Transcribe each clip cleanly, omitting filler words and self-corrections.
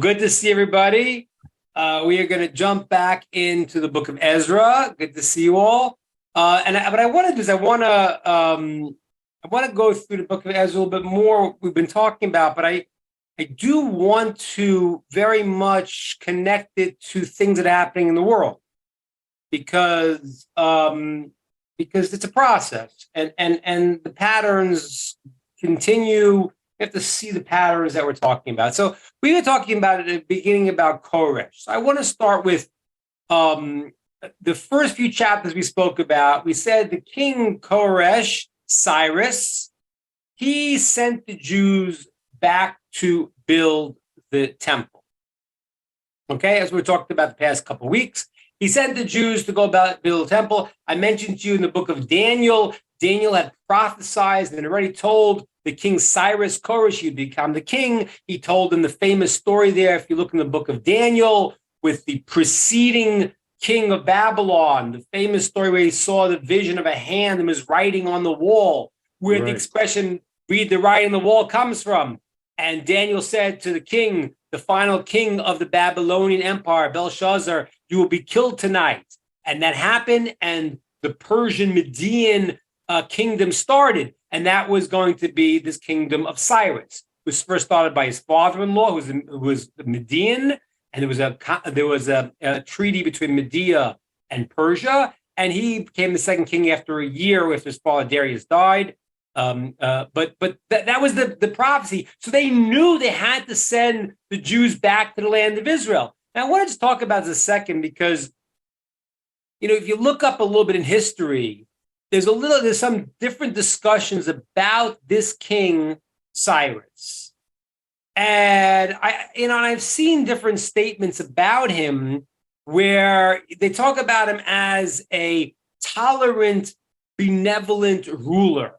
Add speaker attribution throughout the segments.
Speaker 1: Good to see everybody. We are going to jump back into the book of Ezra. Good to see you all. But I want to do is I want to go through the book of Ezra a little bit more. We've been talking about, but I do want to very much connect it to things that are happening in the world because it's a process and the patterns continue. You have to see the patterns that we're talking about. So we were talking about it at the beginning about Koresh. So I want to start with the first few chapters we spoke about. We said the king Koresh, Cyrus, he sent the Jews back to build the temple. Okay, as we talked about the past couple of weeks, he sent the Jews to go about build a temple. I mentioned to you in the book of Daniel, Daniel had prophesied and already told the king Cyrus, Koresh, he'd become the king. He told him the famous story there, if you look in the book of Daniel, with the preceding king of Babylon, the famous story where he saw the vision of a hand and was writing on the wall, where the expression, read the writing on the wall, comes from. And Daniel said to the king, the final king of the Babylonian Empire, Belshazzar, you will be killed tonight. And that happened, and the Persian Median kingdom started. And that was going to be this kingdom of Cyrus. It was first started by his father-in-law, who was Median, and there was a treaty between Media and Persia, and he became the second king after a year after his father Darius died. But that was the prophecy. So they knew they had to send the Jews back to the land of Israel. Now I want to just talk about this a second because, if you look up a little bit in history, there's some different discussions about this king Cyrus, and I've seen different statements about him where they talk about him as a tolerant, benevolent ruler,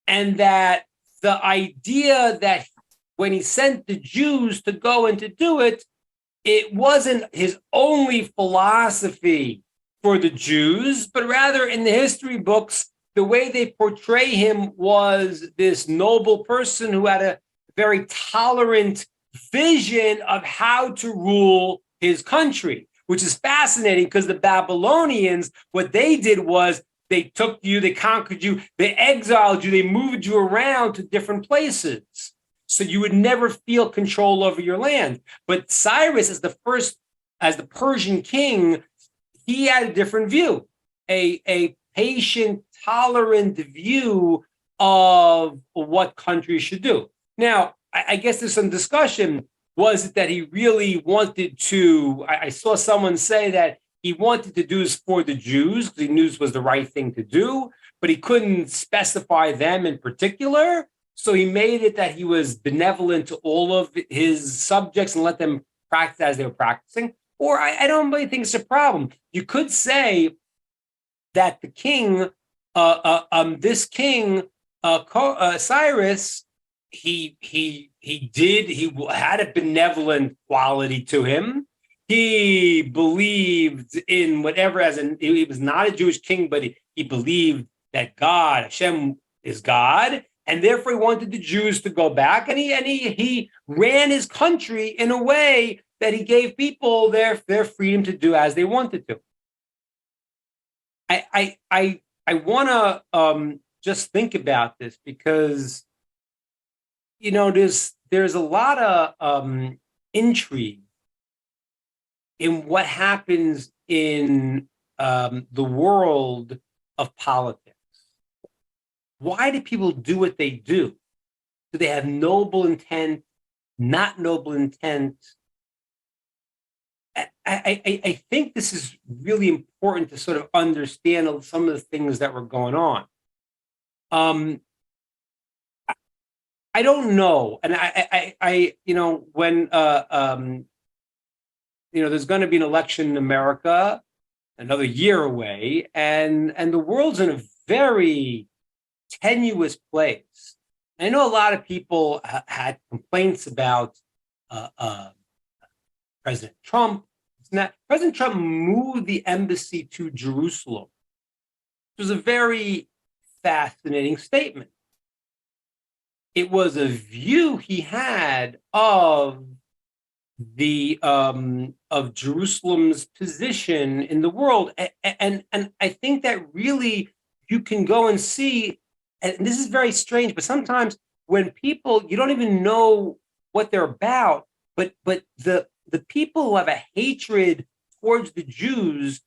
Speaker 1: and that the idea that when he sent the Jews to go and to do it, it wasn't his only philosophy for the Jews, but rather in the history books, the way they portray him was this noble person who had a very tolerant vision of how to rule his country, which is fascinating because the Babylonians, what they did was they took you, they conquered you, they exiled you, they moved you around to different places. So you would never feel control over your land. But Cyrus, as the Persian king, he had a different view, a patient, tolerant view of what countries should do. Now, I guess there's some discussion. Was it that he really wanted to, I saw someone say that he wanted to do this for the Jews because he knew this was the right thing to do, but he couldn't specify them in particular. So he made it that he was benevolent to all of his subjects and let them practice as they were practicing. Or I don't really think it's a problem. You could say that the king, Cyrus, he had a benevolent quality to him. He believed in whatever, he was not a Jewish king, but he believed that God, Hashem, is God, and therefore he wanted the Jews to go back, and he ran his country in a way that he gave people their freedom to do as they wanted to. I want to just think about this because there's a lot of intrigue in what happens in the world of politics. Why do people do what they do? Do they have noble intent, not noble intent? I think this is really important to sort of understand some of the things that were going on. I don't know, and when there's going to be an election in America, another year away, and the world's in a very tenuous place. I know a lot of people had complaints about President Trump. President Trump moved the embassy to Jerusalem. It was a very fascinating statement. It was a view he had of of Jerusalem's position in the world, and I think that really you can go and see, and this is very strange, but sometimes when people, you don't even know what they're about, but the people who have a hatred towards the Jews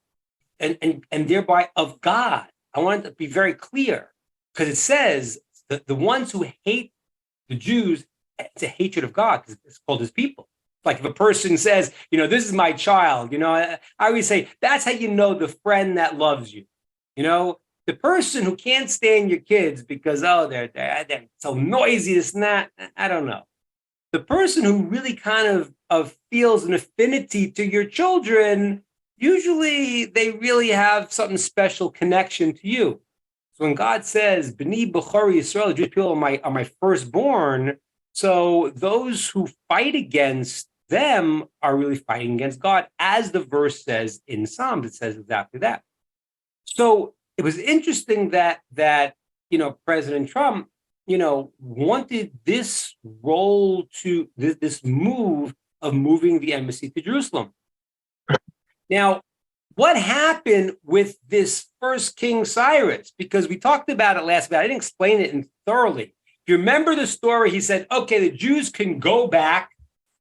Speaker 1: and thereby of God, I want it to be very clear, because it says that the ones who hate the Jews, it's a hatred of God, because it's called his people. Like if a person says, this is my child, I always say, that's how you know the friend that loves you. The person who can't stand your kids because, they're so noisy, this and that, I don't know. The person who really kind of feels an affinity to your children, usually they really have something special connection to you. So when God says, B'ni B'chori Yisrael, the Jewish people are my firstborn, so those who fight against them are really fighting against God, as the verse says in Psalms. It says exactly that. So it was interesting that President Trump, wanted this role to this move of moving the embassy to Jerusalem. Now, what happened with this first king Cyrus? Because we talked about it last week. I didn't explain it thoroughly. If you remember the story, he said, okay, the Jews can go back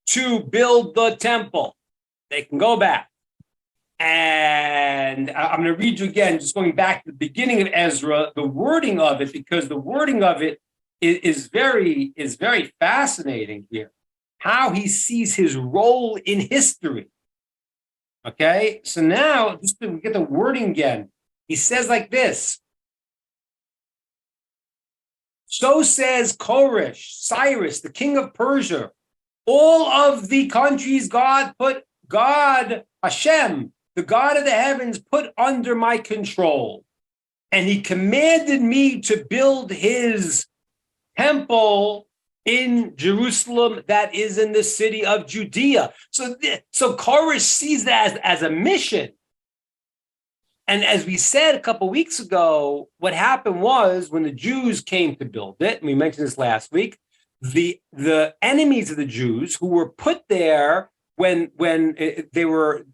Speaker 1: to build the temple. They can go back. And I'm going to read you again, just going back to the beginning of Ezra, the wording of it, because the wording of it is very fascinating here. How he sees his role in history. Okay, so now just to get the wording again, he says like this. So says Cyrus, the king of Persia, all of the countries God, Hashem, the God of the heavens, put under my control. And he commanded me to build his temple in Jerusalem that is in the city of Judea. So Cyrus sees that as a mission. And as we said a couple of weeks ago, what happened was when the Jews came to build it, and we mentioned this last week, the enemies of the Jews who were put there when they were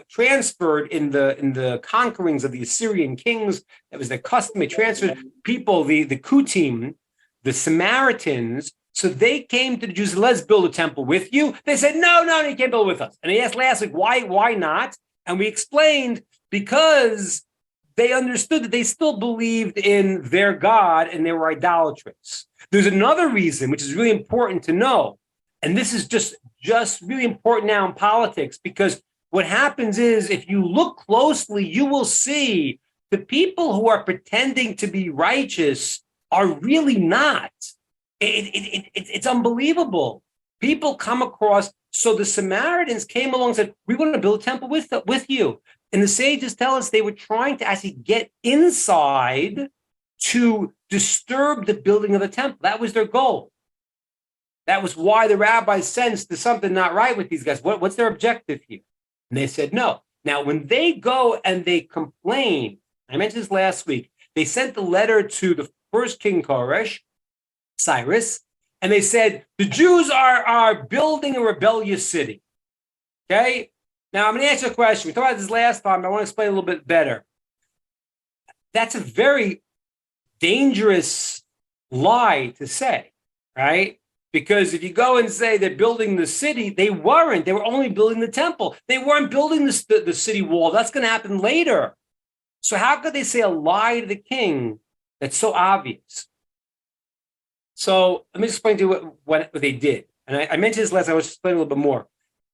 Speaker 1: transferred in the conquerings of the Assyrian kings, that was their custom. They transferred people, the Kutim, the Samaritans. So they came to the Jews, let's build a temple with you. They said, no, you can't build with us. And they asked last week, why not? And we explained, because they understood that they still believed in their God and they were idolatrous. There's another reason, which is really important to know. And this is just really important now in politics, because what happens is if you look closely, you will see the people who are pretending to be righteous are really not. It's unbelievable. People come across. So the Samaritans came along and said, we want to build a temple with you. And the sages tell us they were trying to actually get inside to disturb the building of the temple. That was their goal. That was why the rabbis sensed there's something not right with these guys. What's their objective here? And they said no. Now, when they go and they complain, I mentioned this last week, they sent the letter to the first king Cyrus, and they said, the Jews are building a rebellious city. Okay? Now, I'm going to answer a question. We talked about this last time, but I want to explain a little bit better. That's a very dangerous lie to say, right? Because if you go and say they're building the city, they weren't. They were only building the temple. They weren't building the city wall. That's going to happen later. So how could they say a lie to the king that's so obvious? So let me explain to you what they did. And I mentioned this last time. I was explaining a little bit more.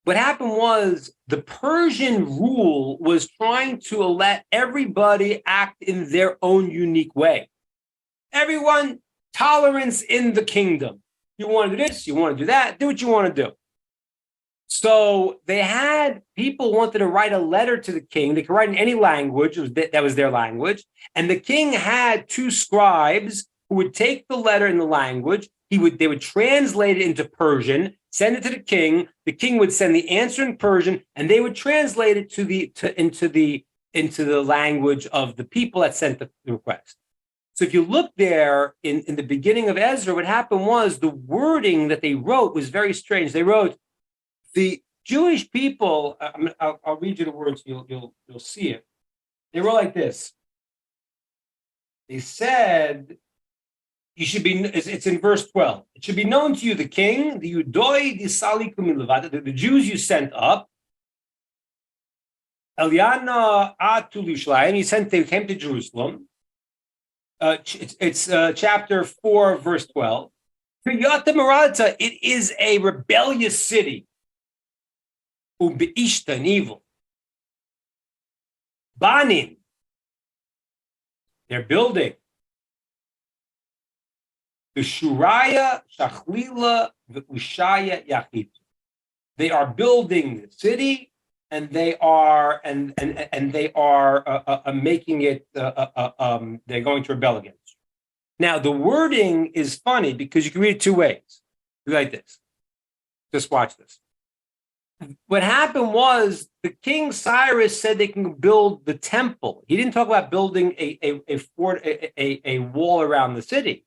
Speaker 1: What happened was the Persian rule was trying to let everybody act in their own unique way. Everyone, tolerance in the kingdom. You want to do this, you want to do that, do what you want to do. So they had people wanted to write a letter to the king. They could write in any language, that was their language. And the king had two scribes who would take the letter in the language. They would translate it into Persian, send it to the king. The king would send the answer in Persian, and they would translate it into the language of the people that sent the request. So if you look there in the beginning of Ezra, what happened was the wording that they wrote was very strange. They wrote, The Jewish people, I'll read you the words, you'll see it. They were like this. They said, you should be, it's in verse 12. It should be known to you, the king, the Yudoi, the Jews you sent up, Eliana Atulushlaim, they came to Jerusalem. It's chapter 4, verse 12. It is a rebellious city. Ubeishta, and evil. Banin, they're building. Shuraya, Shachlila, Ushaya, Yachit. They are building the city, and they are making it. They're going to rebel against you. Now, the wording is funny because you can read it two ways. Like this. Just watch this. What happened was the king Cyrus said they can build the temple. He didn't talk about building a fort, a wall around the city.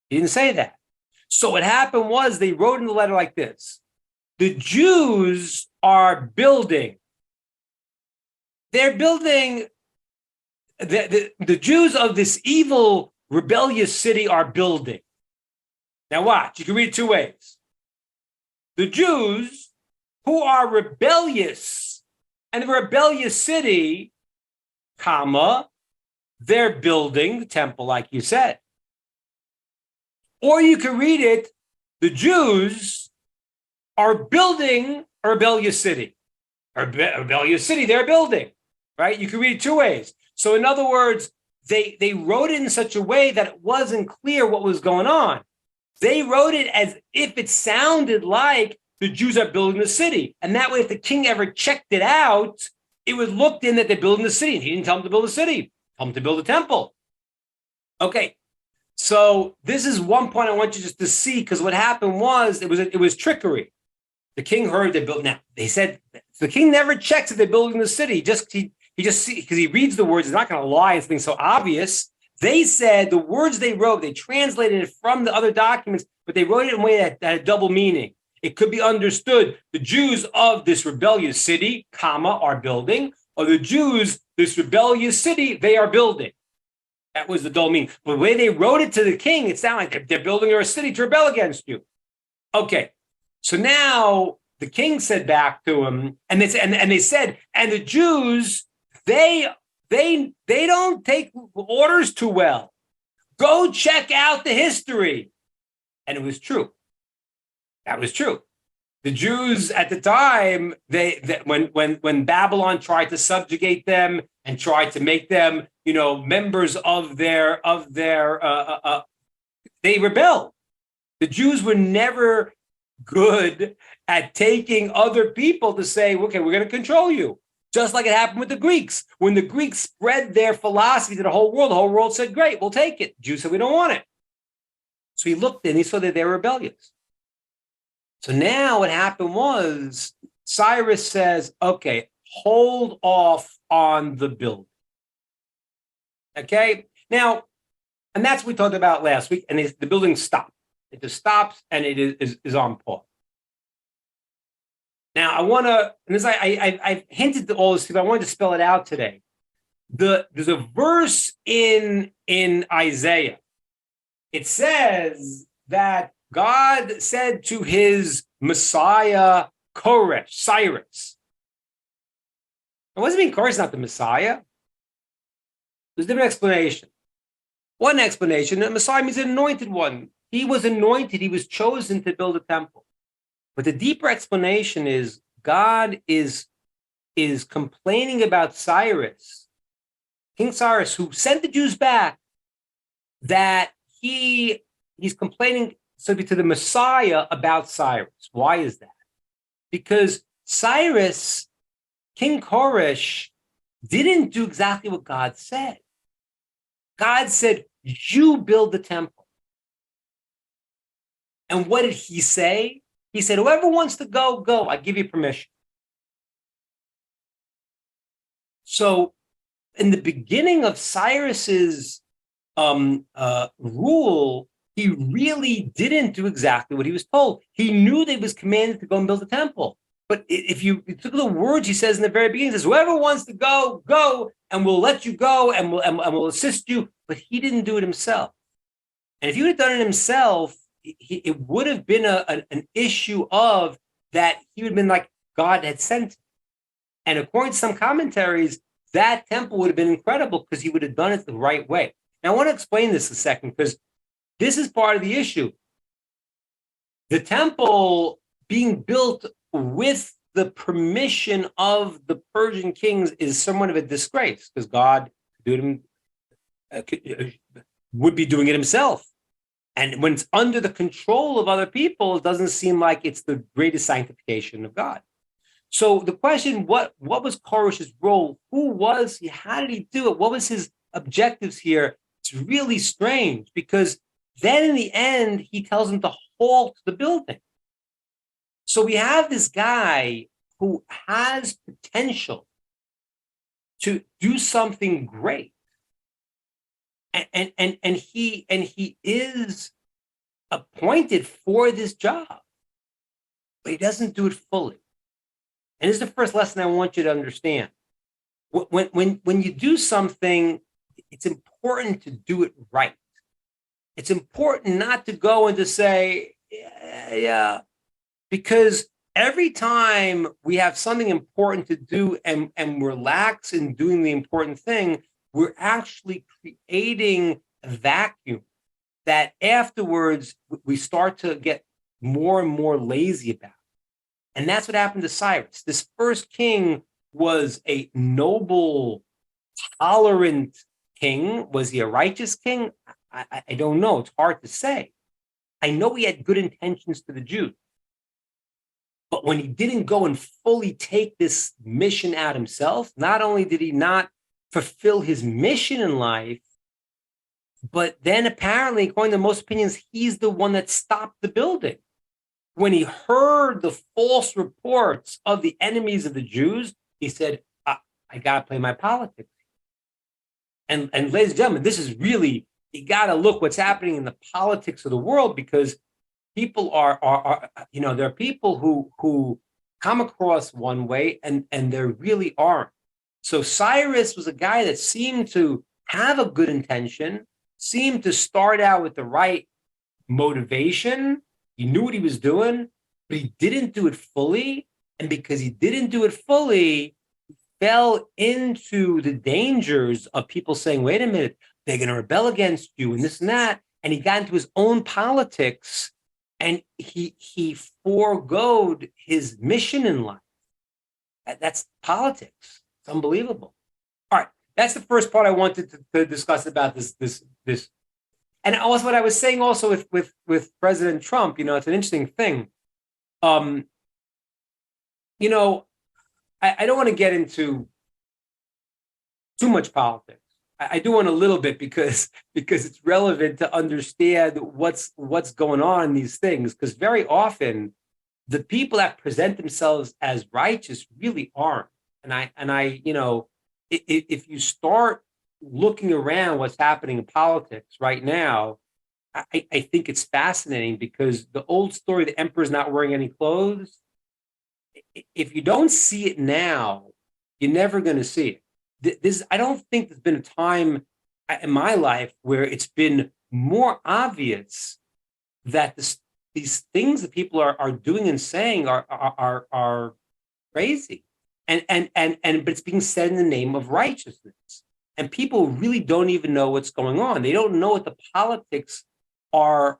Speaker 1: He didn't say that. So what happened was they wrote in the letter like this. The Jews are building. They're building. The Jews of this evil, rebellious city are building. Now watch. You can read it two ways. The Jews who are rebellious and the rebellious city, comma, they're building the temple like you said. Or you can read it, the Jews are building a rebellious city. A rebellious city, they're building, right? You can read it two ways. So in other words, they wrote it in such a way that it wasn't clear what was going on. They wrote it as if it sounded like the Jews are building the city. And that way, if the king ever checked it out, it would look in that they're building the city. And he didn't tell them to build a city, tell them to build a temple. Okay. So this is one point I want you just to see, because what happened was it was trickery. The king heard they built. Now they said the king never checks if they're building the city. He just see because he reads the words. He's not going to lie. It's something so obvious. They said the words they wrote. They translated it from the other documents, but they wrote it in a way that had a double meaning. It could be understood: the Jews of this rebellious city, comma, are building, or the Jews this rebellious city they are building. That was the double meaning. But the way they wrote it to the king, it sounded like they're building a city to rebel against you. Okay, so now the king said back to him, and they said, and the Jews, they don't take orders too well. Go check out the history. And it was true. That was true. The Jews at the time, when Babylon tried to subjugate them and tried to make them, members of their, they rebelled. The Jews were never good at taking other people to say, okay, we're going to control you. Just like it happened with the Greeks. When the Greeks spread their philosophy to the whole world said, great, we'll take it. Jews said, we don't want it. So he looked and he saw that they were rebellious. So now what happened was Cyrus says, okay, hold off on the building. Okay, now, and that's what we talked about last week, and the building stopped. It just stops and it is on pause. Now, I want to, and as I've hinted to all this, but I wanted to spell it out today. There's a verse in Isaiah. It says that God said to his Messiah, Cyrus. It wasn't mean Cyrus, not the Messiah. There's a different explanation. One explanation, the Messiah means an anointed one. He was anointed. He was chosen to build a temple. But the deeper explanation is God is complaining about Cyrus, King Cyrus, who sent the Jews back, that he's complaining to the Messiah about Cyrus. Why is that? Because Cyrus, King Koresh, didn't do exactly what God said. God said, you build the temple. And what did he say? He said, whoever wants to go, go. I give you permission. So in the beginning of Cyrus's rule, he really didn't do exactly what he was told. He knew that he was commanded to go and build a temple. But if you took the words he says in the very beginning, he says, whoever wants to go, go, and we'll let you go, and we'll assist you. But he didn't do it himself. And if he would have done it himself, it would have been an issue of that he would have been like God had sent him. And according to some commentaries, that temple would have been incredible because he would have done it the right way. Now, I want to explain this a second because this is part of the issue. The temple being built with the permission of the Persian kings is somewhat of a disgrace because God would be doing it himself. And when it's under the control of other people, it doesn't seem like it's the greatest sanctification of God. So the question, what was Korash's role? Who was he? How did he do it? What was his objectives here? It's really strange because then in the end, he tells him to halt the building. So we have this guy who has potential to do something great. And he is appointed for this job, but he doesn't do it fully. And this is the first lesson I want you to understand. When you do something, it's important to do it right. It's important not to go and to say, yeah, because every time we have something important to do and relax in doing the important thing, we're actually creating a vacuum that afterwards we start to get more and more lazy about. And that's what happened to Cyrus. This first king was a noble, tolerant king. Was he a righteous king? I don't know. It's hard to say. I know he had good intentions to the Jews. But when he didn't go and fully take this mission out himself, not only did he not fulfill his mission in life, but then apparently, according to most opinions, he's the one that stopped the building. When he heard the false reports of the enemies of the Jews, he said, I got to play my politics. And ladies and gentlemen, this is really, you got to look what's happening in the politics of the world because people are there are people who come across one way and there really aren't. So Cyrus was a guy that seemed to have a good intention, seemed to start out with the right motivation. He knew what he was doing, but he didn't do it fully. And because he didn't do it fully, he fell into the dangers of people saying, wait a minute, they're going to rebel against you and this and that. And he got into his own politics and he foregoed his mission in life. That's politics. It's unbelievable. All right. That's the first part I wanted to discuss about this. And also what I was saying also with President Trump, it's an interesting thing. I don't want to get into too much politics. I do want a little bit because it's relevant to understand what's going on in these things. Because very often the people that present themselves as righteous really aren't. If you start looking around what's happening in politics right now, I think it's fascinating because the old story, the emperor's not wearing any clothes, if you don't see it now, you're never going to see it. I don't think there's been a time in my life where it's been more obvious that these things that people are doing and saying are crazy. But it's being said in the name of righteousness. And people really don't even know what's going on. They don't know what the politics are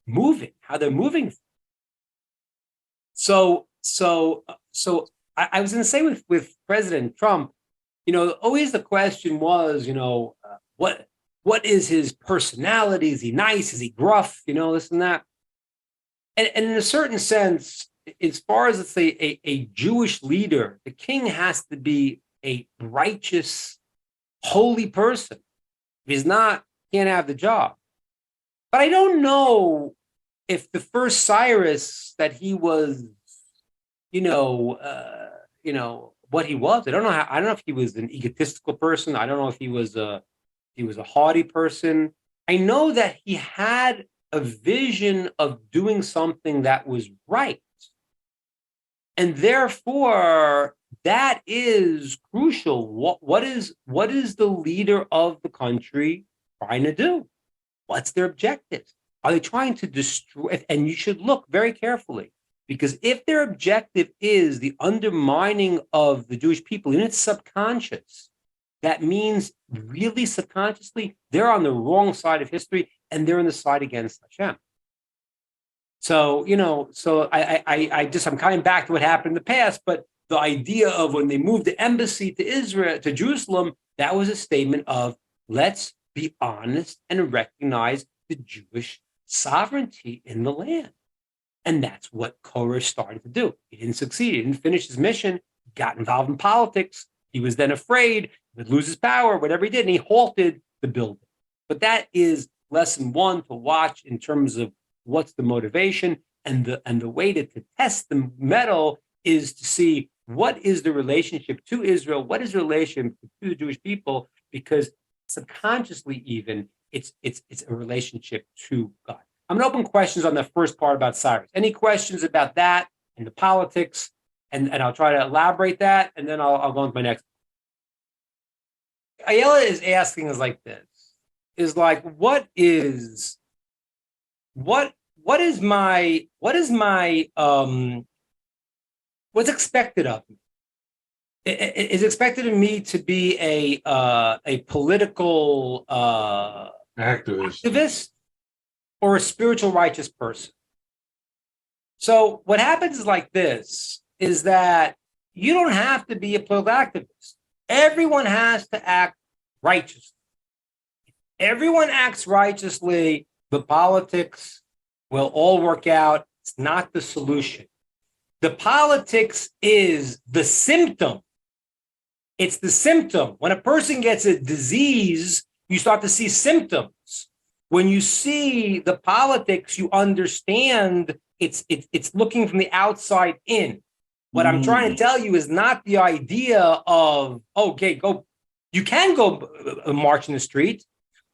Speaker 1: moving, how they're moving. So I was going to say with President Trump, always the question was, what is his personality? Is he nice? Is he gruff? This and that. And in a certain sense, as far as, let's say, a Jewish leader, the king has to be a righteous, holy person. If he's not, he can't have the job. But I don't know if the first Cyrus that he was, what he was. I don't know if he was an egotistical person. I don't know if he was a haughty person. I know that he had a vision of doing something that was right. And therefore, that is crucial. What is the leader of the country trying to do? What's their objectives? Are they trying to destroy? And you should look very carefully, because if their objective is the undermining of the Jewish people, and it's subconscious, that means really subconsciously they're on the wrong side of history and they're on the side against Hashem. So, I'm coming back to what happened in the past, but the idea of when they moved the embassy to Israel, to Jerusalem, that was a statement of let's be honest and recognize the Jewish sovereignty in the land. And that's what Korah started to do. He didn't succeed. He didn't finish his mission. He got involved in politics. He was then afraid he would lose his power, whatever he did, and he halted the building. But that is lesson one to watch in terms of what's the motivation, and the way to test the mettle is to see what is the relationship to Israel, what is the relationship to the Jewish people, because subconsciously even it's a relationship to God. I'm going to open questions on the first part about Cyrus. Any questions about that and the politics, and I'll try to elaborate that, and then I'll go on to my next. Ayala is asking us like this, is like, what's expected of me? Is expected of me to be a political activist or a spiritual righteous person? So what happens is like this, is that you don't have to be a political activist. Everyone has to act righteously. If everyone acts righteously, the politics will all work out. It's not the solution. The politics is the symptom. It's the symptom. When a person gets a disease, you start to see symptoms. When you see the politics, you understand it's looking from the outside in. What I'm trying to tell you is not the idea of, okay, go. You can go march in the street.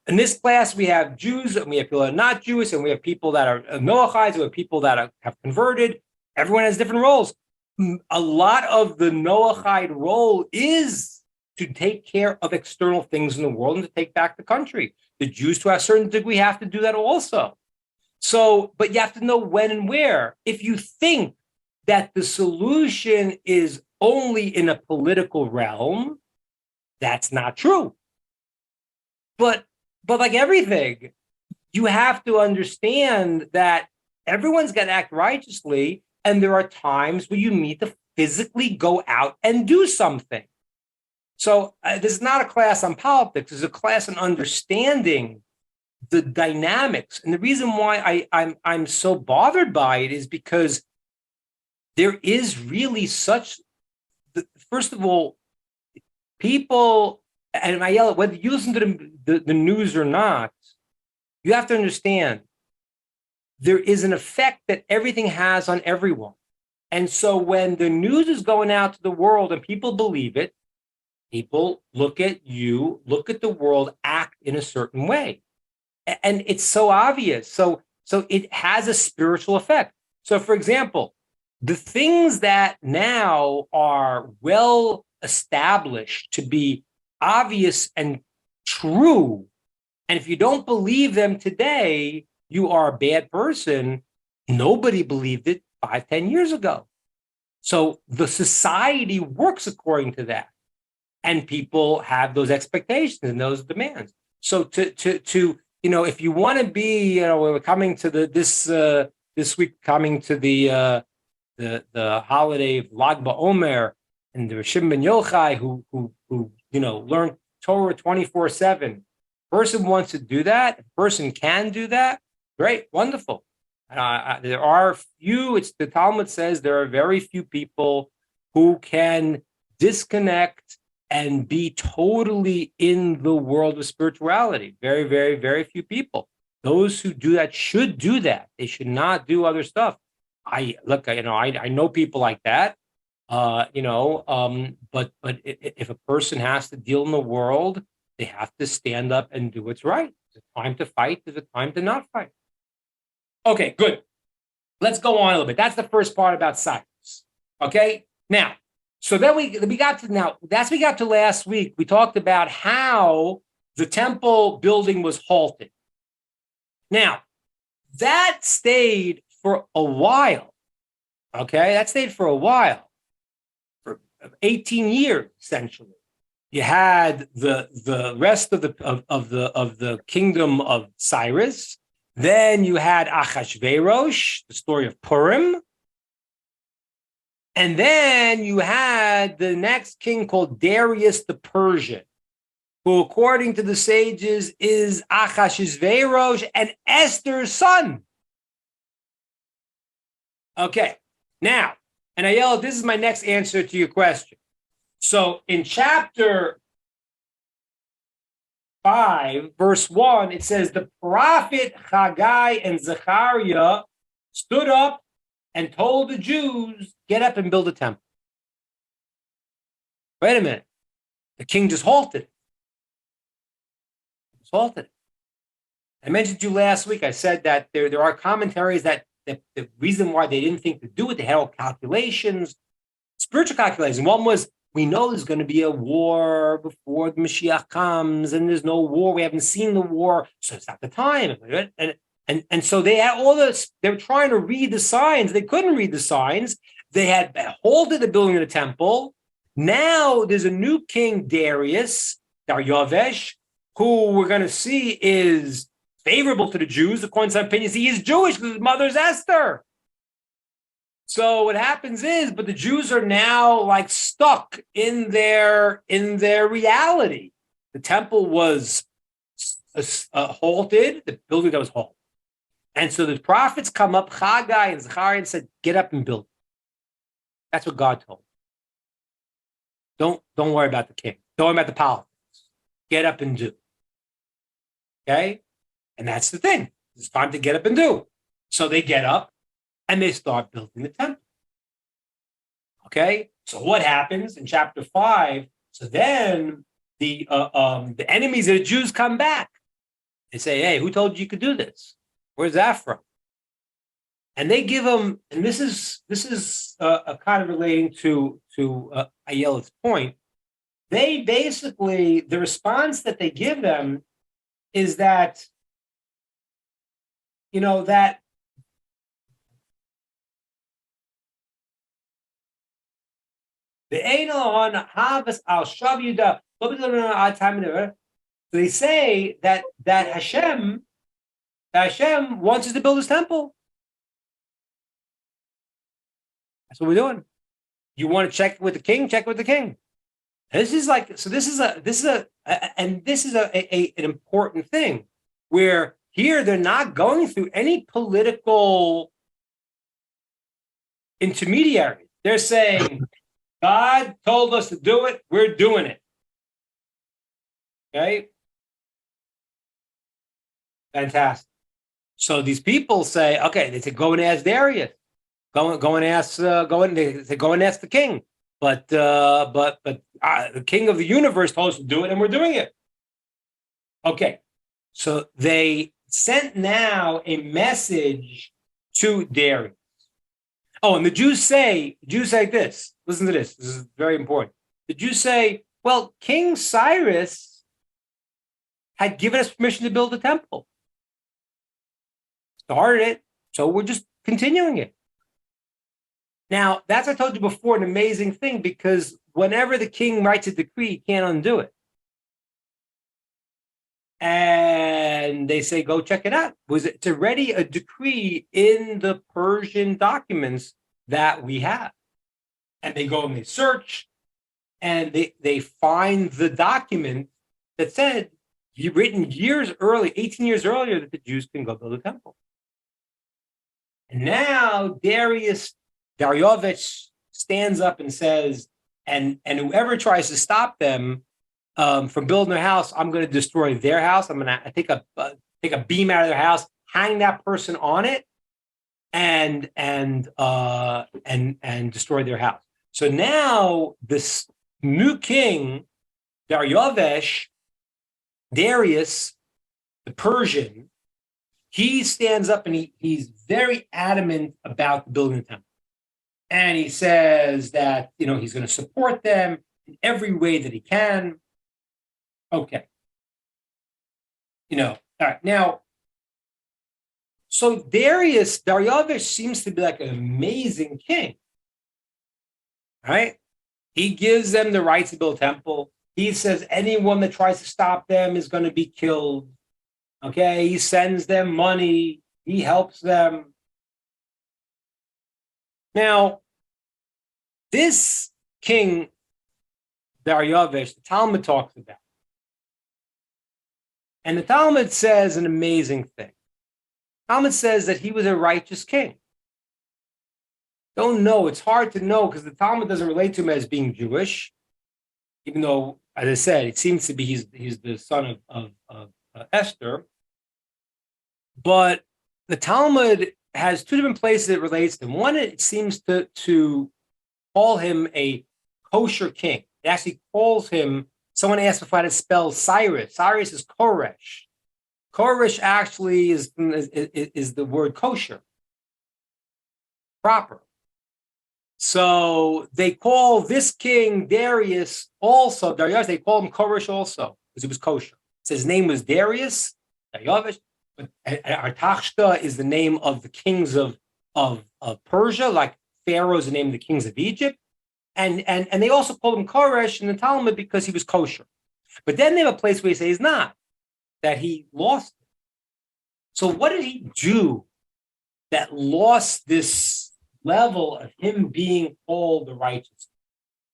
Speaker 1: In this class, we have Jews, and we have people that are not Jewish, and we have people that are Noahides, and we have people that have converted. Everyone has different roles. A lot of the Noahide role is to take care of external things in the world and to take back the country. The Jews, to a certain degree, have to do that also. So, but you have to know when and where. If you think that the solution is only in a political realm, that's not true. But like everything, you have to understand that everyone's got to act righteously, and there are times where you need to physically go out and do something. So this is not a class on politics. It's a class on understanding the dynamics. And the reason why I'm so bothered by it is because there is really first of all, people, and I yell, whether you listen to the news or not, you have to understand there is an effect that everything has on everyone. And so when the news is going out to the world and people believe it, people look at you, look at the world, act in a certain way. And it's so obvious. So it has a spiritual effect. So for example, the things that now are well established to be obvious and true, and if you don't believe them today, you are a bad person. Nobody believed it 5-10 years ago. So the society works according to that, and people have those expectations and those demands. So to if you want to be, we're coming to this week, coming to the holiday of Lag BaOmer, and the Rishim Ben Yochai who learn Torah 24/7. Person wants to do that. Person can do that. Great, wonderful. There are few. The Talmud says there are very few people who can disconnect and be totally in the world of spirituality. Very, very, very few people. Those who do that should do that. They should not do other stuff. I know people like that. But if a person has to deal in the world, they have to stand up and do what's right. There's a time to fight. There's a time to not fight. Okay, good. Let's go on a little bit. That's the first part about Cyrus. Okay, now, so then we got to last week. We talked about how the temple building was halted. Now, that stayed for a while. Okay, that stayed for a while, for 18 years essentially. You had the rest of the kingdom of Cyrus. Then you had Achashverosh, the story of Purim. And then you had the next king called Darius the Persian, who, according to the sages, is Achashverosh and Esther's son. Okay, now, and Ayala, this is my next answer to your question. So in chapter 5, verse 1, it says, the prophet Haggai and Zechariah stood up and told the Jews, get up and build a temple. Wait a minute. The king just halted it. I mentioned to you last week, I said that there are commentaries that the reason why they didn't think to do it, they had all calculations, spiritual calculations. One was, we know there's going to be a war before the Mashiach comes, and there's no war. We haven't seen the war, so it's not the time. And so they had all this. They were trying to read the signs. They couldn't read the signs. They had halted the building of the temple. Now there's a new king, Darius, who we're going to see is favorable to the Jews. According to some opinions, he is Jewish because his mother's Esther. So what happens is, but the Jews are now like stuck in their reality. The temple was halted, the building that was halted. And so the prophets come up, Haggai and Zechariah, and said, get up and build. That's what God told them. Don't worry about the king. Don't worry about the politics. Get up and do. Okay? And that's the thing. It's time to get up and do. So they get up and they start building the temple. Okay? So what happens in chapter 5? So then the enemies of the Jews come back. They say, hey, who told you could do this? Where's that from? And they give them, and this is kind of relating to Ayela's point. They basically, the response that they give them is that, that they say that Hashem wants us to build his temple. That's what we're doing. You want to check with the king? Check with the king. This is an important thing where here they're not going through any political intermediary. They're saying, God told us to do it, we're doing it. Okay? Fantastic. So these people say, okay, they say, go and ask Darius. Go and ask the king. But the king of the universe told us to do it, and we're doing it. Okay. So they sent now a message to Darius. Oh, and the Jews say this. Listen to this. This is very important. The Jews say, well, King Cyrus had given us permission to build a temple. Started it, so we're just continuing it. Now, that's, I told you before, an amazing thing, because whenever the king writes a decree, he can't undo it. And they say, go check it out. It's already a decree in the Persian documents that we have. And they go and they search, and they find the document that said, written years early, 18 years earlier, that the Jews can go build a temple. And now Darius stands up and says, and whoever tries to stop them from building their house, I'm going to destroy their house. I'm going to take a beam out of their house, hang that person on it, and destroy their house. So now this new king, Darius, the Persian, he stands up and he's very adamant about building the temple. And he says that, he's going to support them in every way that he can. Okay. All right. Now, so Darius seems to be like an amazing king. Right? He gives them the right to build a temple. He says anyone that tries to stop them is going to be killed. Okay? He sends them money. He helps them. Now, this king, Darius, the Talmud talks about. And the Talmud says an amazing thing. The Talmud says that he was a righteous king. Don't know. It's hard to know because the Talmud doesn't relate to him as being Jewish, even though, as I said, it seems to be he's the son of Esther. But the Talmud has two different places it relates to him. One, it seems to call him a kosher king. It actually calls him, someone asked if I had to spell Cyrus. Cyrus is Koresh. Koresh actually is the word kosher, proper. So they call this king Darius, they call him Koresh also, because he was kosher. So his name was Darius, but Artaxerxes is the name of the kings of Persia, like Pharaoh is the name of the kings of Egypt. And they also called him Koresh in the Talmud because he was kosher. But then they have a place where he says he's not, that he lost it. So what did he do that lost this level of him being called the righteous?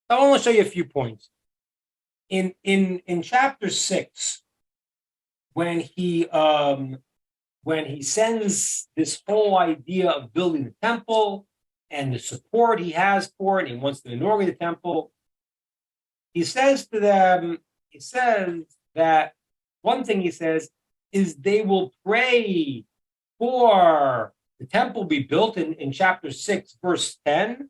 Speaker 1: I want to show you a few points. In chapter 6, when he sends this whole idea of building the temple and the support he has for it, and he wants to inaugurate the temple, he says to them, he says that one thing he says is they will pray for the temple be built in chapter 6, verse 10.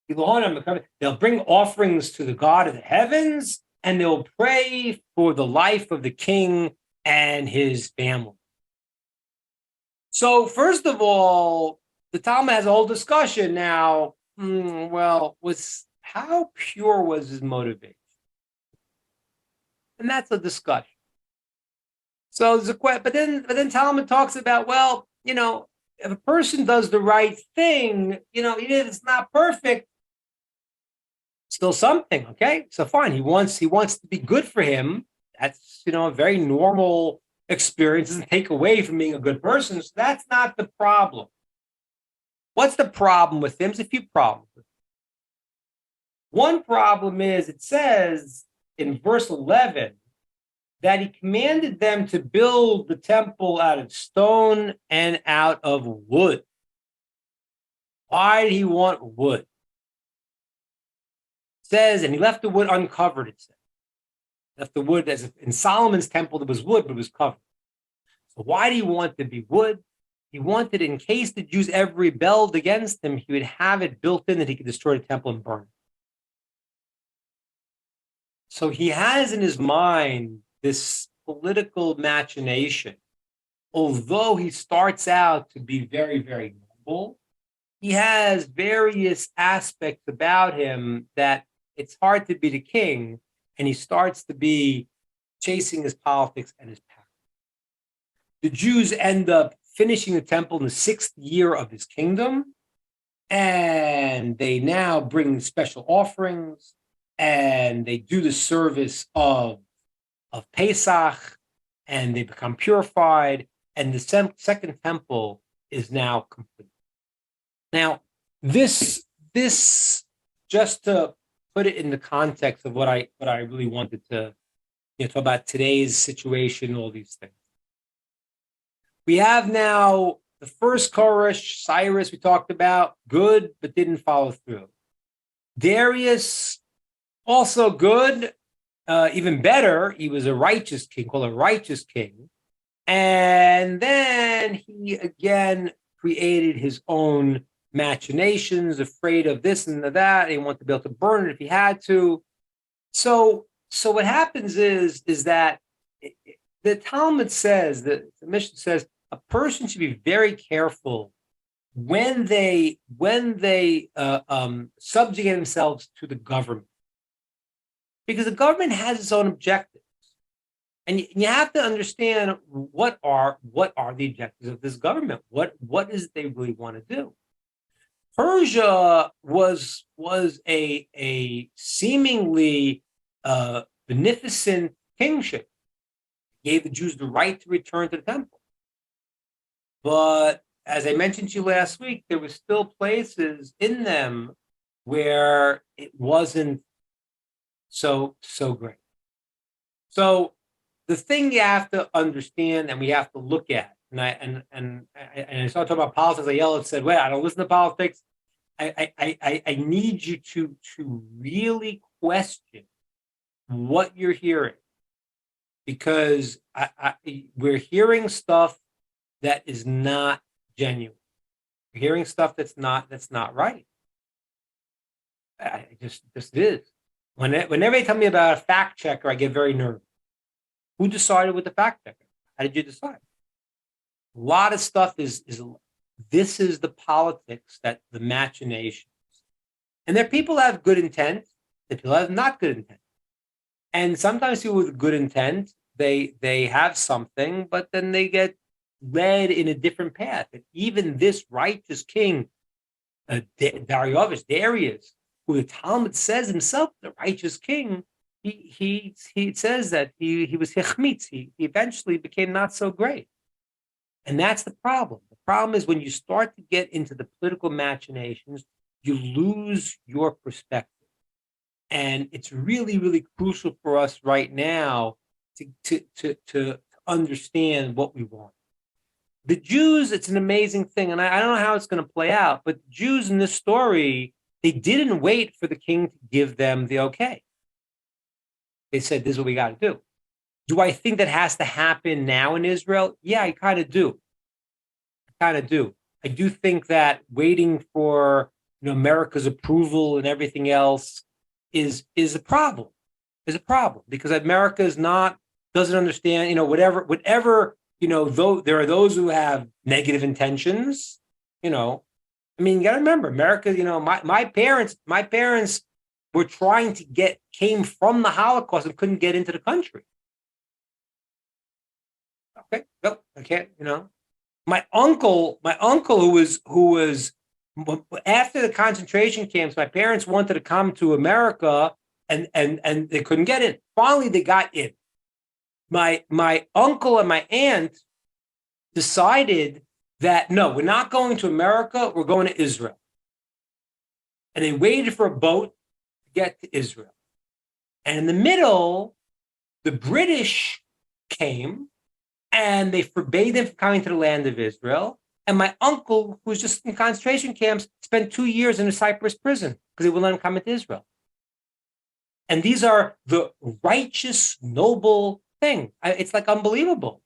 Speaker 1: They'll bring offerings to the God of the heavens, and they'll pray for the life of the king and his family. So, first of all, the Talmud has a whole discussion now. How pure was his motivation? And that's a discussion. So there's a question, but then Talmud talks about, if a person does the right thing, even if it's not perfect, still something, okay? So fine, he wants to be good for him. That's, a very normal experience. Doesn't take away from being a good person. So that's not the problem. What's the problem with him? There's a few problems. One problem is it says in verse 11 that he commanded them to build the temple out of stone and out of wood. Why did he want wood? It says, and he left the wood uncovered, it says. Left the wood, as in Solomon's temple, there was wood, but it was covered. So why did he want to be wood? He wanted, in case the Jews ever rebelled against him, he would have it built in that he could destroy the temple and burn it. So he has in his mind this political machination. Although he starts out to be very, very noble, he has various aspects about him that it's hard to be the king, and he starts to be chasing his politics and his power. The Jews end up finishing the temple in the 6th year of his kingdom, and they now bring special offerings, and they do the service of Pesach, and they become purified, and the second temple is now complete. Now, this just to put it in the context of what I really wanted to talk about today's situation, all these things. We have now the first Koresh, Cyrus, we talked about, good, but didn't follow through. Darius, also good, even better, he was a righteous king, called a righteous king. And then he again created his own machinations, afraid of this and of that. He wanted to be able to burn it if he had to. So what happens is that the Talmud says, the Mishnah says, a person should be very careful subjugate themselves to the government, because the government has its own objectives, and you have to understand what are the objectives of this government. What is it they really want to do? Persia was a seemingly beneficent kingship, gave the Jews the right to return to the temple. But as I mentioned to you last week, there were still places in them where it wasn't so great. So the thing you have to understand and we have to look at, and I started talking about politics. I yelled and said, "Well, I don't listen to politics." I need you to really question what you're hearing, because we're hearing stuff that is not genuine. We're hearing stuff that's not right. I just is. Whenever they tell me about a fact checker, I get very nervous. Who decided with the fact checker? How did you decide? A lot of stuff is this is the politics, that the machinations. And there are people that have good intent, there are people that have not good intent. And sometimes people with good intent, they have something, but then they get led in a different path. And even this righteous king, Darius, who the Talmud says himself, the righteous king, he says that he was hechmitz. He eventually became not so great. And that's the problem. The problem is when you start to get into the political machinations, you lose your perspective. And it's really, really crucial for us right now to understand what we want. The Jews, it's an amazing thing, and I don't know how it's going to play out, but the Jews in this story, they didn't wait for the king to give them the okay. They said, this is what we got to do. Do I think that has to happen now in Israel? Yeah, I kind of do. I do think that waiting for America's approval and everything else is a problem. Because America doesn't understand, whatever, though there are those who have negative intentions, you got to remember, America, my parents were trying to came from the Holocaust and couldn't get into the country. Okay, no, I can't, My uncle who was after the concentration camps, my parents wanted to come to America and they couldn't get in. Finally, they got in. My uncle and my aunt decided that, no, we're not going to America, we're going to Israel. And they waited for a boat to get to Israel. And in the middle, the British came and they forbade them from coming to the land of Israel. And my uncle, who was just in concentration camps, spent 2 years in a Cyprus prison because they wouldn't let him come into Israel. And these are the righteous, noble thing. It's like unbelievable.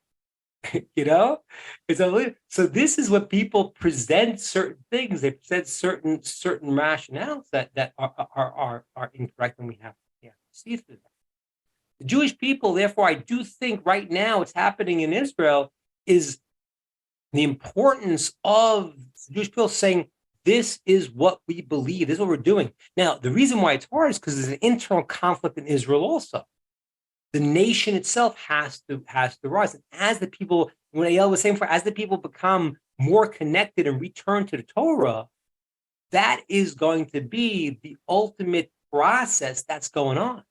Speaker 1: It's unbelievable. So this is what people present certain things. They present certain rationales that are incorrect, and we have to see through that. The Jewish people, therefore, I do think right now what's happening in Israel is the importance of the Jewish people saying, this is what we believe, this is what we're doing. Now, the reason why it's hard is because there's an internal conflict in Israel also. The nation itself has to rise. And as the people, when Eyal was saying, as the people become more connected and return to the Torah, that is going to be the ultimate process that's going on.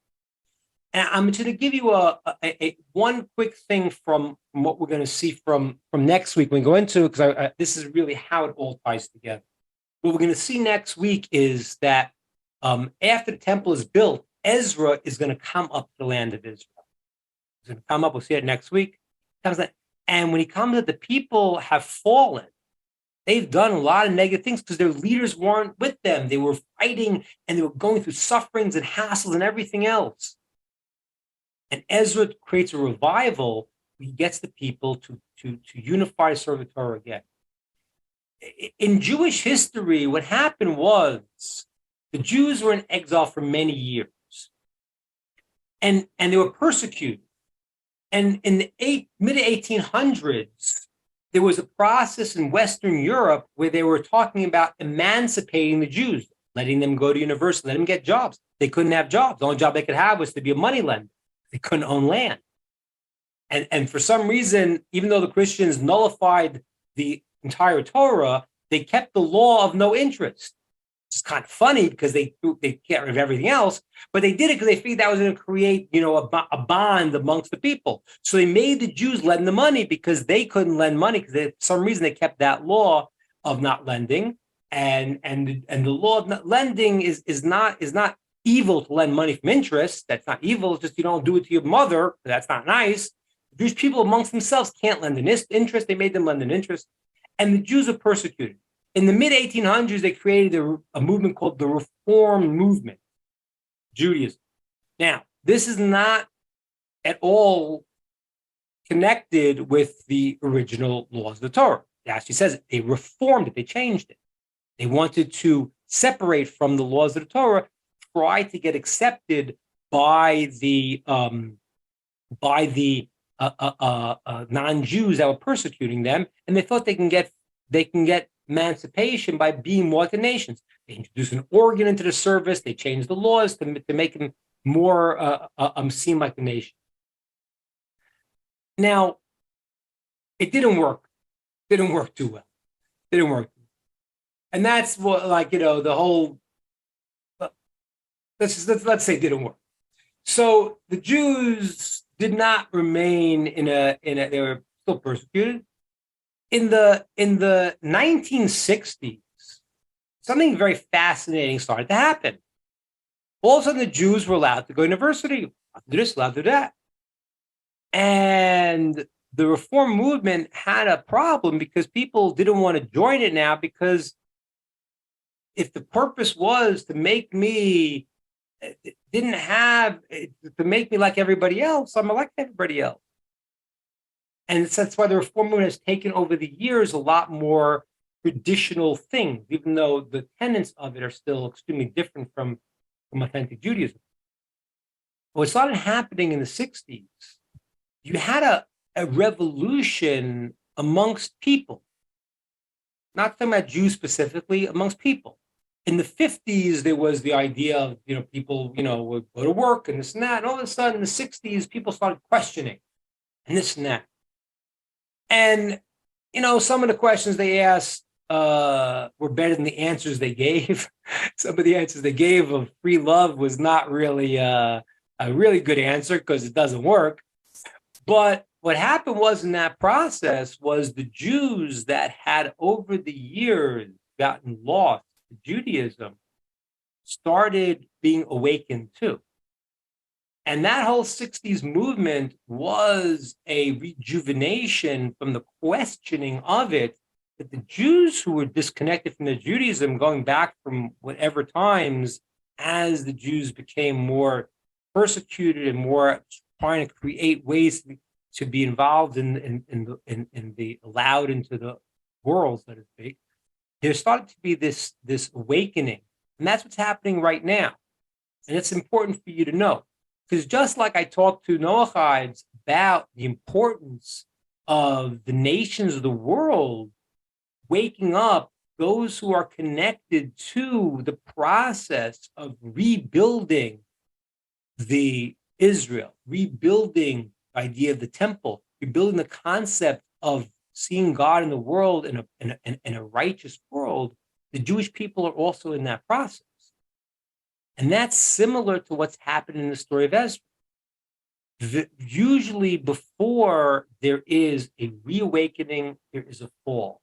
Speaker 1: And I'm going to give you a one quick thing from what we're going to see from next week when we go into, because this is really how it all ties together. What we're going to see next week is that after the temple is built, Ezra is going to come up to the land of Israel. He's going to come up. We'll see it next week. And when he comes up, the people have fallen. They've done a lot of negative things because their leaders weren't with them. They were fighting and they were going through sufferings and hassles and everything else. And Ezra creates a revival. He gets the people to unify, serve the Torah again. In Jewish history, what happened was the Jews were in exile for many years, and they were persecuted. And in the mid-1800s, there was a process in Western Europe where they were talking about emancipating the Jews, letting them go to university, letting them get jobs. They couldn't have jobs. The only job they could have was to be a money lender. They couldn't own land. And for some reason, even though the Christians nullified the entire Torah, they kept the law of no interest. It's kind of funny because they get rid of everything else, but they did it because they figured that was going to create, a bond amongst the people. So they made the Jews lend the money because they couldn't lend money because for some reason they kept that law of not lending, and the law of not lending is not evil to lend money from interest. That's not evil. It's just you don't do it to your mother. That's not nice. The Jewish people amongst themselves can't lend an interest. They made them lend an interest, and the Jews are persecuted. In the mid-1800s, they created a movement called the Reform Movement, Judaism. Now, this is not at all connected with the original laws of the Torah. It actually says it. They reformed it. They changed it. They wanted to separate from the laws of the Torah, try to get accepted by the non-Jews that were persecuting them, and they thought they can get emancipation by being more like the nations. They introduced an organ into the service. They changed the laws to make them more seem like the nation. Now, it didn't work. Didn't work too well. Didn't work. And that's what, the whole. Let's say it didn't work. So the Jews did not remain they were still persecuted. In the 1960s, something very fascinating started to happen. All of a sudden, the Jews were allowed to go to university, allowed to do this, allowed to do that. And the Reform movement had a problem because people didn't want to join it now, because if the purpose was to make me like everybody else, I'm like everybody else. And that's why the Reform movement has taken over the years a lot more traditional things, even though the tenets of it are still extremely different from authentic Judaism. What started happening in the 60s, you had a revolution amongst people. Not talking about Jews specifically, amongst people. In the 50s, there was the idea of, people, would go to work and this and that. And all of a sudden, in the 60s, people started questioning and this and that. And, some of the questions they asked were better than the answers they gave. Some of the answers they gave of free love was not really a really good answer because it doesn't work. But what happened was in that process was the Jews that had over the years gotten lost to Judaism started being awakened too. And that whole 60s movement was a rejuvenation from the questioning of it, that the Jews who were disconnected from their Judaism going back from whatever times, as the Jews became more persecuted and more trying to create ways to be involved in the allowed into the world, so to speak, there started to be this awakening. And that's what's happening right now. And it's important for you to know. Because just like I talked to Noahides about the importance of the nations of the world waking up, those who are connected to the process of rebuilding the Israel, rebuilding the idea of the temple, rebuilding the concept of seeing God in the world in a righteous world, the Jewish people are also in that process. And that's similar to what's happened in the story of Ezra. Usually before there is a reawakening, there is a fall.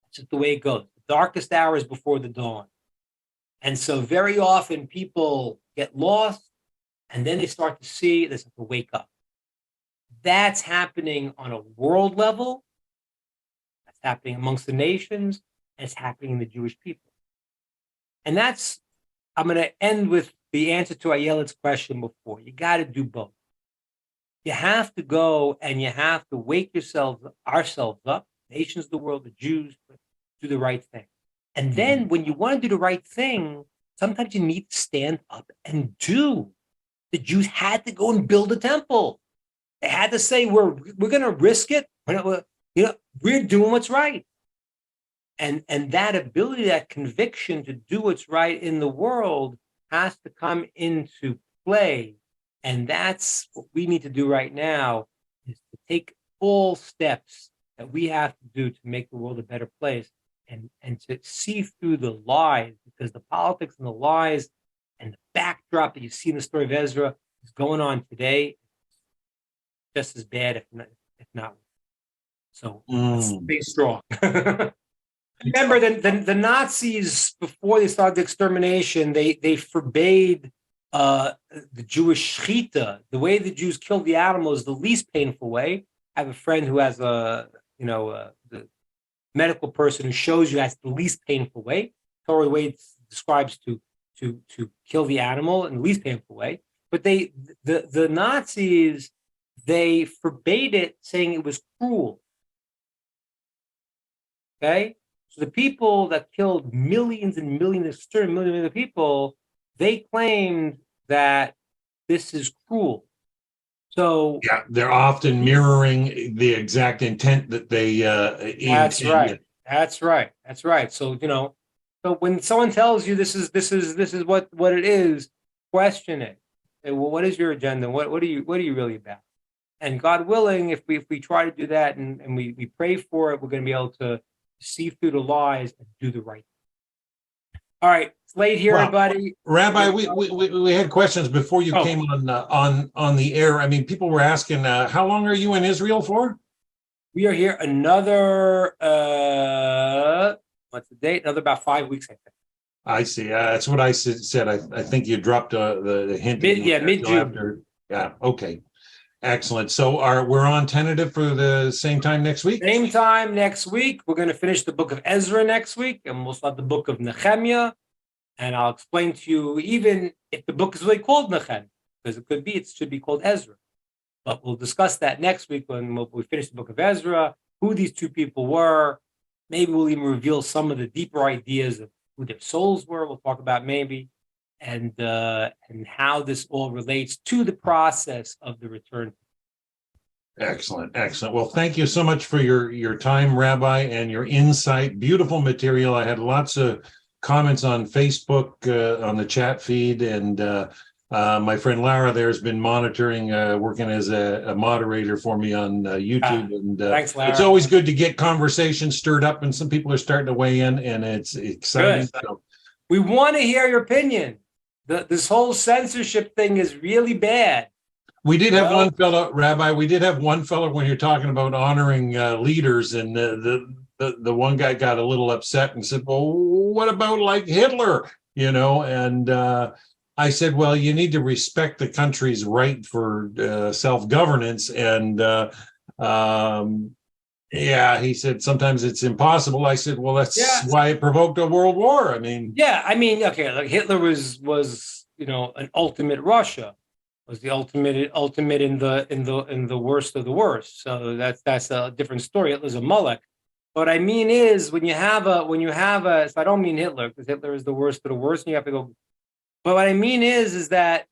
Speaker 1: That's just the way it goes. The darkest hour is before the dawn. And so very often people get lost, and then they start to see, they start to wake up. That's happening on a world level. That's happening amongst the nations, and it's happening in the Jewish people. And I'm going to end with the answer to Ayelet's question before. You got to do both. You have to go and you have to wake ourselves up, nations of the world, the Jews, do the right thing. And then when you want to do the right thing, sometimes you need to stand up and do. The Jews had to go and build a temple. They had to say, we're going to risk it. we're doing what's right. And that ability, that conviction to do what's right in the world has to come into play. And that's what we need to do right now, is to take all steps that we have to do to make the world a better place, and to see through the lies, because the politics and the lies and the backdrop that you see in the story of Ezra is going on today just as bad, if not. So let's stay strong. Remember, the Nazis, before they started the extermination, they forbade the Jewish shechita. The way the Jews killed the animal is the least painful way. I have a friend who has the medical person who shows you that's the least painful way. Torah, the way it describes to kill the animal in the least painful way. But the Nazis, they forbade it, saying it was cruel. Okay? So the people that killed millions and millions of people, they claimed that this is cruel. So
Speaker 2: yeah, they're often mirroring the exact intent that they.
Speaker 1: That's right. That's right. That's right. So so when someone tells you this is what it is, question it. Say, well, what is your agenda? What are you really about? And God willing, if we try to do that and we pray for it, we're going to be able to see through the lies and do the right thing. All right, it's late here, everybody.
Speaker 2: Rabbi, we had questions before you came on the air. I mean, people were asking, how long are you in Israel for?
Speaker 1: We are here another what's the date? Another about 5 weeks, I think.
Speaker 2: I see. That's what I said. I think you dropped the hint.
Speaker 1: Mid-June.
Speaker 2: Yeah. Okay. Excellent. So we're on tentative for the same time next week?
Speaker 1: Same time next week. We're going to finish the book of Ezra next week, and we'll start the book of Nehemiah. And I'll explain to you, even if the book is really called Nehemiah, because it should be called Ezra. But we'll discuss that next week when we finish the book of Ezra, who these two people were. Maybe we'll even reveal some of the deeper ideas of who their souls were. We'll talk about maybe. And how this all relates to the process of the return.
Speaker 2: Excellent. Well, thank you so much for your time, Rabbi, and your insight. Beautiful material. I had lots of comments on Facebook, on the chat feed, and my friend Lara there has been monitoring, working as a moderator for me on YouTube. And
Speaker 1: thanks, Lara.
Speaker 2: It's always good to get conversation stirred up, and some people are starting to weigh in, and it's exciting. So,
Speaker 1: we want to hear your opinion. This whole censorship thing is really bad.
Speaker 2: We did have one fellow, Rabbi. We did have one fellow when you're talking about honoring leaders, and the one guy got a little upset and said, "Well, what about like Hitler?" And I said, "Well, you need to respect the country's right for self-governance." And he said, "Sometimes it's impossible." I said, "Well, that's why it provoked a world war." I mean,
Speaker 1: okay, like Hitler was an ultimate Russia. Was the ultimate in the worst of the worst. So that's a different story. Hitler's a Molech. What I mean is when you have a so I don't mean Hitler, because Hitler is the worst of the worst, and you have to go. But what I mean is that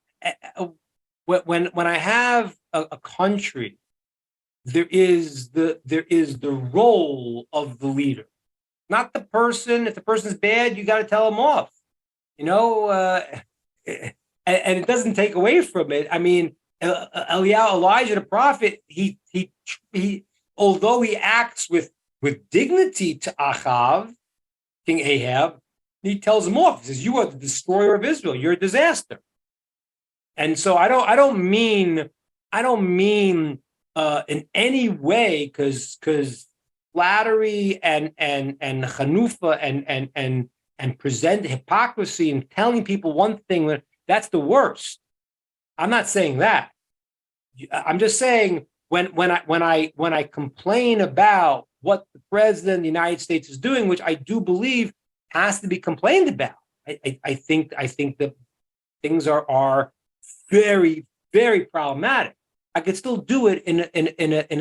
Speaker 1: when I have a country, there is the role of the leader, not the person. If the person's bad, you got to tell him off. And it doesn't take away from it. I mean, Elijah the prophet, he although he acts with dignity to Achav, King Ahab, he tells him off. He says, "You are the destroyer of Israel. You're a disaster." And so I don't mean in any way, because flattery and chanufa and present hypocrisy and telling people one thing, that's the worst. I'm not saying that. I'm just saying when I complain about what the president of the United States is doing, which I do believe has to be complained about, I think that things are very, very problematic. I could still do it in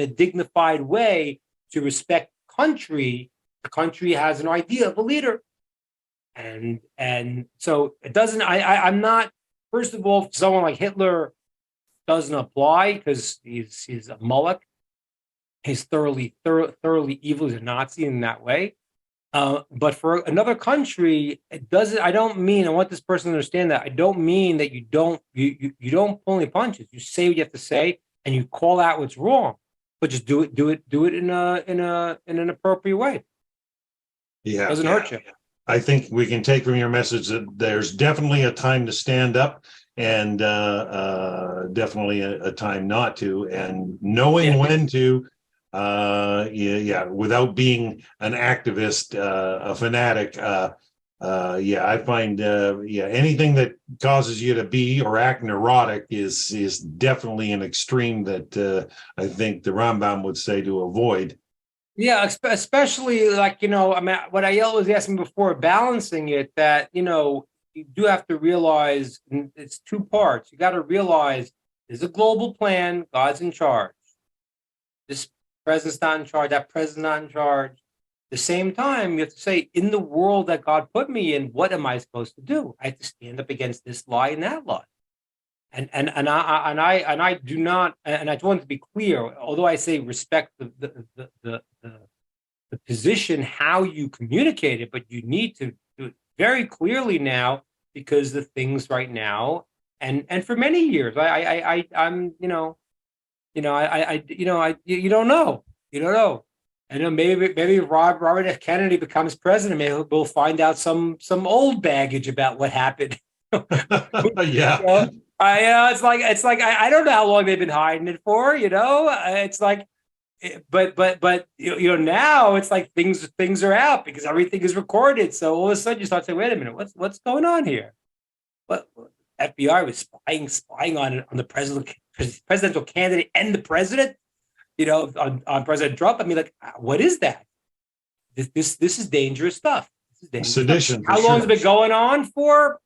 Speaker 1: a dignified way to respect the country. The country has an idea of a leader, and so it doesn't. I'm not. First of all, someone like Hitler doesn't apply because he's a Moloch. is thoroughly evil. He's a Nazi in that way. But for another country, it doesn't. I don't mean. I want this person to understand that I don't mean that you don't pull any punches. You say what you have to say, and you call out what's wrong. But just do it in an appropriate way.
Speaker 2: Yeah,
Speaker 1: Doesn't hurt you.
Speaker 2: I think we can take from your message that there's definitely a time to stand up, and definitely a time not to, and knowing when to. Without being an activist, a fanatic. I find anything that causes you to be or act neurotic is definitely an extreme that I think the Rambam would say to avoid.
Speaker 1: Yeah, especially like, I mean, what I was asking before, balancing it, that, you do have to realize it's two parts. You got to realize there's a global plan, God's in charge. This president's not in charge, that president's not in charge. At the same time, you have to say, in the world that God put me in, what am I supposed to do? I have to stand up against this lie and that lie. And I do not, and I just want to be clear, although I say respect the position, how you communicate it, but you need to do it very clearly now, because the things right now, and for many years, I'm you don't know. You don't know. And maybe Robert F. Kennedy becomes president, maybe we'll find out some old baggage about what happened.
Speaker 2: Yeah.
Speaker 1: It's like I don't know how long they've been hiding it for. It's like, but now it's like things are out because everything is recorded. So all of a sudden you start saying, wait a minute, what's going on here? What FBI was spying on the presidential candidate and the president, on President Trump. I mean, like, what is that? This is dangerous stuff. This is dangerous
Speaker 2: sedition.
Speaker 1: How long has it been going on for?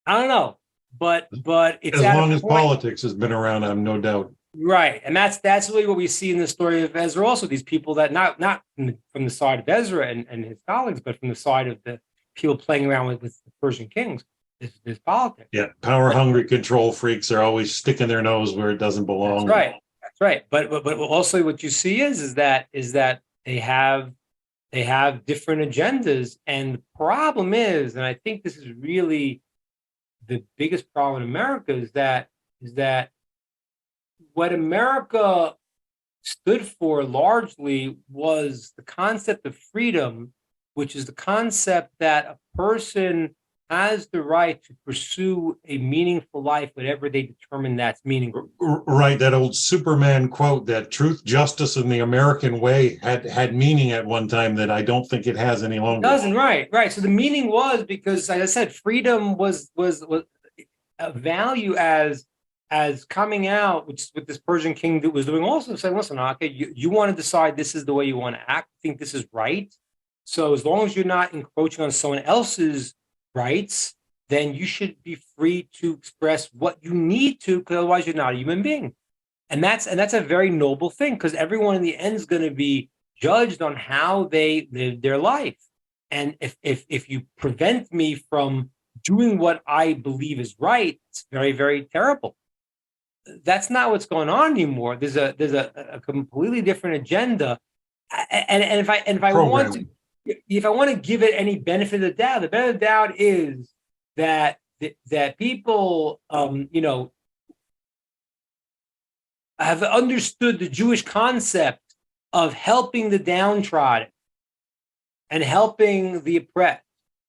Speaker 1: I don't know, but it's
Speaker 2: as long as politics has been around, I'm no doubt.
Speaker 1: Right, and that's really what we see in the story of Ezra. Also, these people that not from the side of Ezra and his colleagues, but from the side of the people playing around with the Persian kings. This politics.
Speaker 2: Yeah, power-hungry control freaks are always sticking their nose where it doesn't belong.
Speaker 1: That's right. But also what you see is that they have different agendas, and the problem is, and I think this is really the biggest problem in America, is that what America stood for largely was the concept of freedom, which is the concept that a person has the right to pursue a meaningful life, whatever they determine that's meaningful.
Speaker 2: Right, that old Superman quote, that truth, justice, and the American way had meaning at one time that I don't think it has any longer.
Speaker 1: It doesn't, right. So the meaning was because, as I said, freedom was a value as coming out, which is what this Persian king was doing. Also saying, listen, okay, you want to decide this is the way you want to act, think this is right. So as long as you're not encroaching on someone else's rights, then you should be free to express what you need to, because otherwise you're not a human being. And that's a very noble thing, because everyone in the end is going to be judged on how they live their life. And if you prevent me from doing what I believe is right, it's very, very terrible. That's not what's going on anymore. There's a completely different agenda. And if I want to give it any benefit of the doubt, the benefit of the doubt is that people, have understood the Jewish concept of helping the downtrodden and helping the oppressed,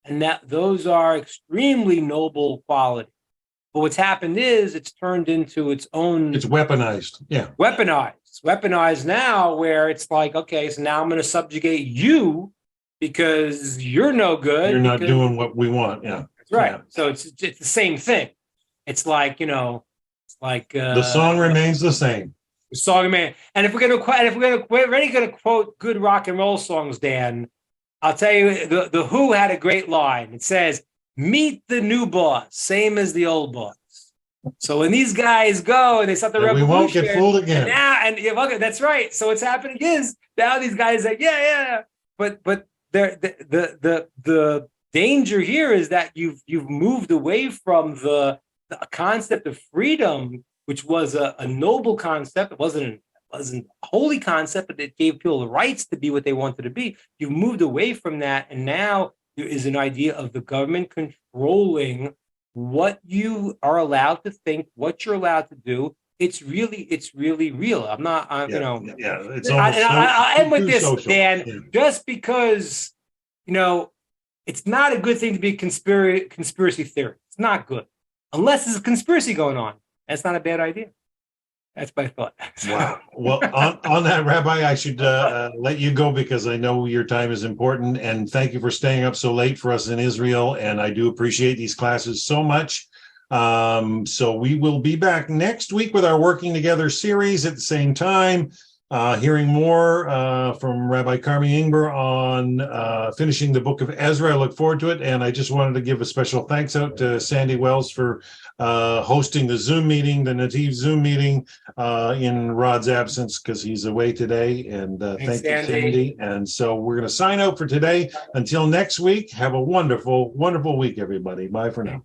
Speaker 1: and that those are extremely noble qualities. But what's happened is it's turned into its own.
Speaker 2: It's weaponized. Yeah.
Speaker 1: Weaponized now, where it's like, okay, so now I'm going to subjugate you because you're no good.
Speaker 2: You're not doing what we want. Yeah.
Speaker 1: That's right.
Speaker 2: Yeah.
Speaker 1: So it's the same thing. It's like, the
Speaker 2: song remains the same.
Speaker 1: The song remains. And if we're already going to quote good rock and roll songs, Dan, I'll tell you, the Who had a great line. It says, "Meet the new boss, same as the old boss." So when these guys go and they start the revolution,
Speaker 2: we won't get fooled again.
Speaker 1: That's right. So what's happening is now these guys are like, yeah. But the danger here is that you've moved away from the concept of freedom, which was a noble concept. It wasn't wasn't a holy concept, but it gave people the rights to be what they wanted to be. You've moved away from that, and now there is an idea of the government controlling what you are allowed to think, what you're allowed to do. It's really real. I'm not,
Speaker 2: It's
Speaker 1: I end with this,
Speaker 2: social.
Speaker 1: Dan.
Speaker 2: Yeah.
Speaker 1: Just because, it's not a good thing to be conspiracy theory. It's not good unless there's a conspiracy going on. That's not a bad idea. That's my thought.
Speaker 2: Wow. Well, on that, Rabbi, I should let you go because I know your time is important. And thank you for staying up so late for us in Israel. And I do appreciate these classes so much. So we will be back next week with our Working Together series at the same time, hearing more from Rabbi Karmi Ingber on finishing the book of Ezra. I look forward to it. And I just wanted to give a special thanks out to Sandy Wells for hosting the Zoom meeting, the NETIV Zoom meeting in Rod's absence because he's away today. And thank you, Sandy. And so we're going to sign out for today. Until next week, have a wonderful, wonderful week, everybody. Bye for now.